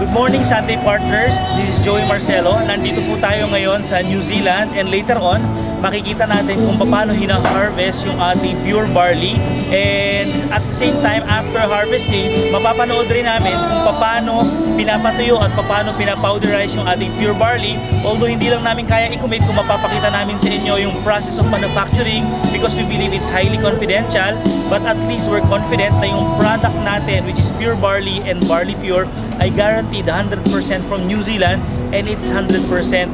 Good morning, Sunday partners. This is Joey Marcelo. Nandito po tayo ngayon sa New Zealand and later on, makikita natin kung paano hina-harvest yung ating pure barley. And at the same time, after harvesting, mapapanood rin namin kung paano pinapatuyo at paano pinapowderize yung ating pure barley. Although hindi lang namin kaya i-commit kung mapapakita namin sa inyo yung process of manufacturing because we believe it's highly confidential. But at least we're confident na yung product natin, which is pure barley and barley pure, ay guaranteed 100% from New Zealand and it's 100%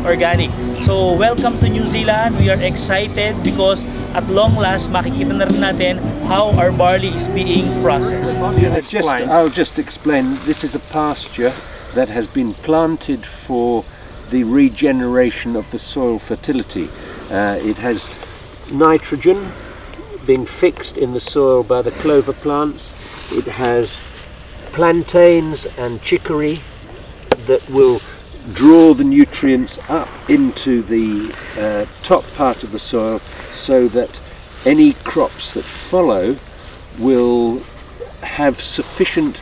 organic. So welcome to New Zealand. We are excited because at long last makikita na rin natin how our barley is being processed. I'll just explain. This is a pasture that has been planted for the regeneration of the soil fertility. It has nitrogen been fixed in the soil by the clover plants. It has plantains and chicory that will draw the nutrients up into the top part of the soil so that any crops that follow will have sufficient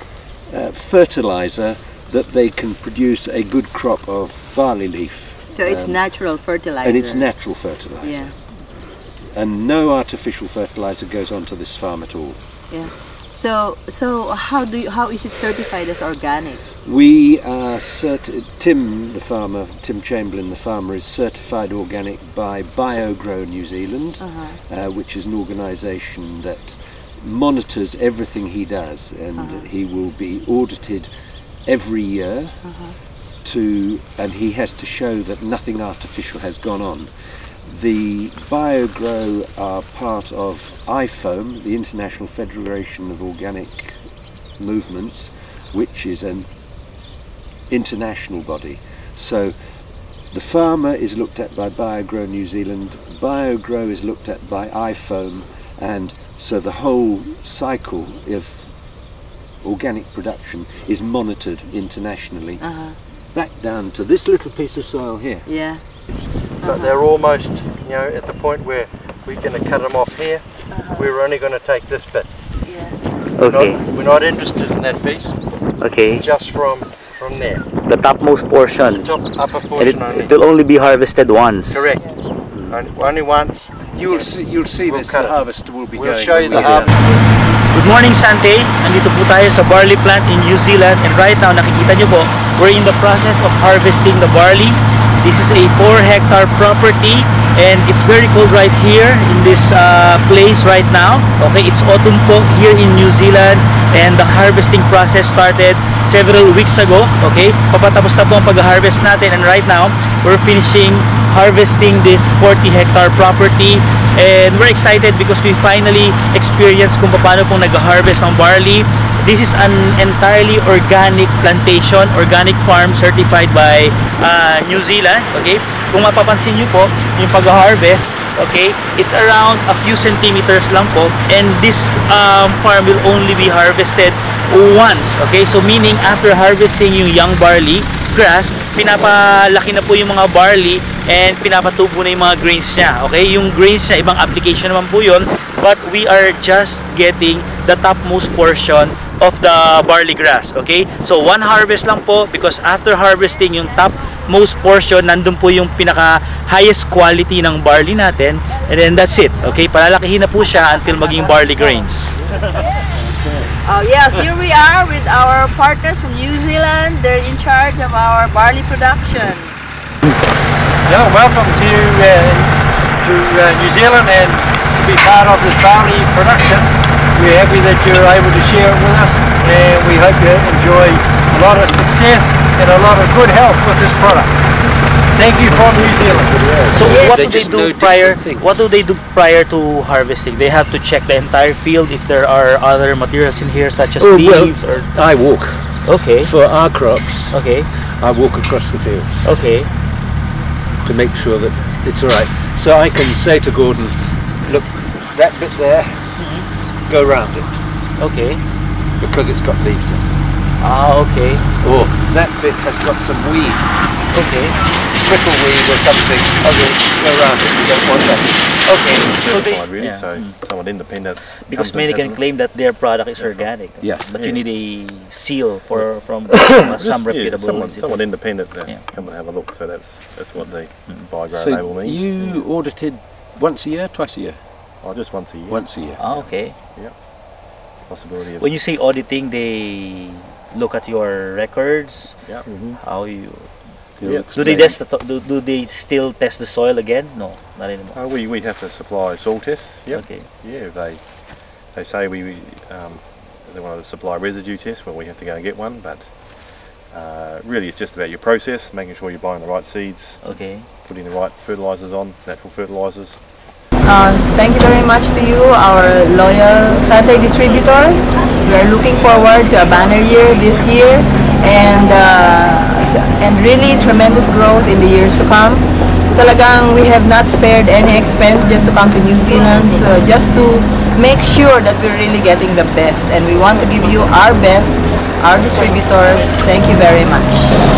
fertilizer that they can produce a good crop of barley leaf. So it's natural fertilizer. And it's natural fertilizer. Yeah. And no artificial fertilizer goes onto this farm at all. Yeah. So how is it certified as organic? We are Tim Chamberlain, the farmer, is certified organic by BioGrow New Zealand, which is an organisation that monitors everything he does, and he will be audited every year and he has to show that nothing artificial has gone on. The BioGrow are part of IFOAM, the International Federation of Organic Movements, which is an international body. So the farmer is looked at by BioGrow New Zealand, BioGrow is looked at by IFOAM, and so the whole cycle of organic production is monitored internationally, back down to this little piece of soil here. Yeah. But they're almost, at the point where we're going to cut them off here. We're only going to take this bit. Yeah. Okay. We're not interested in that piece. Okay. Just from there. The topmost portion. The top upper And portion only. it will only be harvested once. Correct. Only once. You'll see We'll this, cut the it. harvester will be We'll going. show you when the we do that. harvest. Good morning, Sante. Nandito po tayo sa barley plant in New Zealand and right now nakikita nyo po, we're in the process of harvesting the barley. This is a 4-hectare property and it's very cold right here in this place right now. Okay, it's autumn po here in New Zealand and the harvesting process started several weeks ago. Okay, papatapos na po ang pag-harvest natin and right now we're finishing harvesting this 40-hectare property and we're excited because we finally experienced kung paano pong nag-harvest ng barley. This is an entirely organic plantation, organic farm certified by New Zealand. Okay, kung mapapansin nyo po yung pag-harvest, okay, it's around a few centimeters lang po and this farm will only be harvested once. Okay, so meaning after harvesting yung young barley grass, pinapalaki na po yung mga barley and pinapatubo na yung mga grains niya. Okay, yung grains niya, ibang application naman po yun, but we are just getting the topmost portion of the barley grass. Okay, so one harvest lang po because after harvesting yung topmost portion, nandun po yung pinaka highest quality ng barley natin and then that's it. Okay, palalakihin na po siya until maging barley grains. Oh yeah, here we are with our partners from New Zealand. They're in charge of our barley production. Yeah, welcome to New Zealand and to be part of this barley production. We're happy that you're able to share it with us and we hope you enjoy a lot of success and a lot of good health with this product. Thank you from New Zealand. So what do They just they do know prior? different things. What do they do prior to harvesting? They have to check the entire field if there are other materials in here such as leaves or. I walk. Okay. For our crops, Okay. I walk across the field Okay. to make sure that it's all right. So I can say to Gordon, look, that bit there, go round it Okay. because it's got leaves in it. Ah. Okay. Or that bit has got some weed. Okay. prickleweed or something. Okay. Around it. You don't want that. Okay. So they, Certified, really, yeah. so someone independent. Because comes and many has can a- claim that their product is organic. Yeah. But you need a seal from some reputable. someone independent to Yeah. come and have a look. So that's what the Biogrow So label means. you audited once a year, twice a year? Oh, just once a year. Once a year. Ah, okay. Possibility of. When you say auditing, they look at your records, Yeah. how you. You'll Do they explain. do they still test the soil again? No, not anymore. We have to supply soil tests. Yep. Okay. Yeah. They say they want to supply residue tests. Well, we have to go and get one, but really it's just about your process, making sure you're buying the right seeds, Okay. putting the right fertilizers on, natural fertilizers. Thank you very much to you, our loyal Sante distributors. We are looking forward to a banner year this year and really tremendous growth in the years to come. Talagang we have not spared any expense just to come to New Zealand, so just to make sure that we're really getting the best, and we want to give you our best, our distributors. Thank you very much.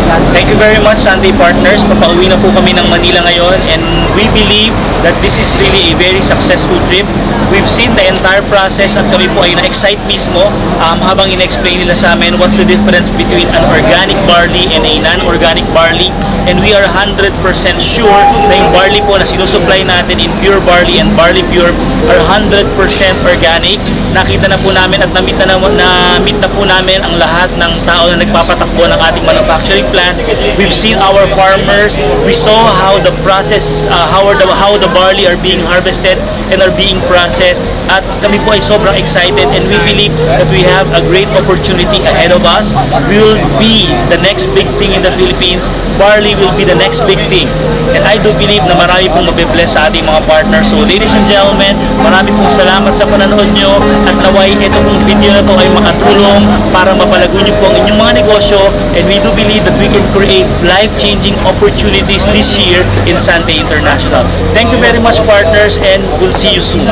God bless. Thank you very much, Sunday Partners. Papauwi na po kami ng Manila ngayon, and we believe that this is really a very successful trip. We've seen the entire process at kami po ay na-excite mismo habang in-explain nila sa amin what's the difference between an organic barley and a non-organic barley. And we are 100% sure na yung barley po na sinusupply natin in Pure Barley and Barley Pure are 100% organic. Nakita na po namin at na-meet na po namin ang lahat ng tao na nagpapatakbo ng ating manufacturing plant. We've seen our farmers. We saw how the process, how the barley are being harvested and are being processed. At kami po ay sobrang excited, and we believe that we have a great opportunity ahead of us. We will be the next big thing in the Philippines. Barley will be the next big thing. And I do believe na marami pong mabibless sa ating mga partners. So ladies and gentlemen, marami pong salamat sa pananood nyo, at naway ito pong video na to ay makatulong para mapalago nyo po ang inyong mga negosyo, and we do believe that we can create life-changing opportunities this year in Sante International. Thank you very much, partners, and we'll see you soon.